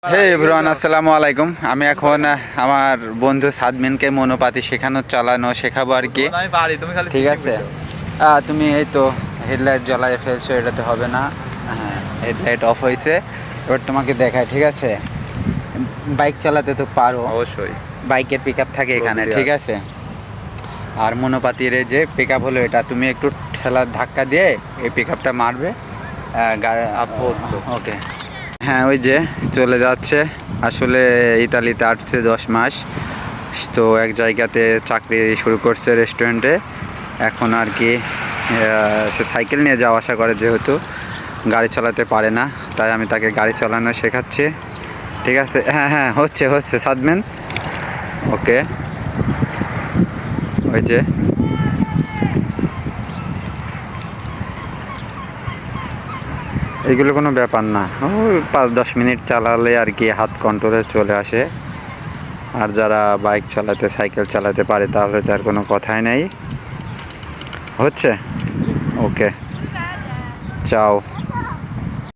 হে everyone, আসসালামু আলাইকুম। আমি এখন আমার বন্ধু সাদমিনকে মনোপাতি চালানো শেখাবো আর কি। ঠিক আছে, তুমি এই তো হেডলাইট জ্বালায় ফেলছো, এটাতে হবে না। হ্যাঁ, হেডলাইট অফ হয়েছে। এবার তোমাকে দেখায়, ঠিক আছে? বাইক চালাতে তো পারো অবশ্যই। বাইকের পিক আপ থাকে এখানে, ঠিক আছে? আর মনোপাতির এই যে পিক আপ হলো, এটা তুমি একটু ঠেলার ধাক্কা দিয়ে এই পিক আপটা মারবে। ওকে, হ্যাঁ, ওই যে চলে যাচ্ছে। আসলে ইতালিতে আসছে 10 মাস, তো এক জায়গাতে চাকরি শুরু করছে রেস্টুরেন্টে। এখন আর কি সে সাইকেল নিয়ে যাওয়া আসা করে, যেহেতু গাড়ি চালাতে পারে না, তাই আমি তাকে গাড়ি চালানো শেখাচ্ছি। ঠিক আছে, হ্যাঁ হ্যাঁ, হচ্ছে হচ্ছে সাদমেন। ওকে, ওই যে এগুলো কোনো ব্যাপার না, ওই 5-10 মিনিট চালালে আর কি হাত কন্ট্রোলে চলে আসে। আর যারা বাইক চালাতে সাইকেল চালাতে পারে তাহলে তার কোনো কথাই নেই। হচ্ছে, ওকে, চাও।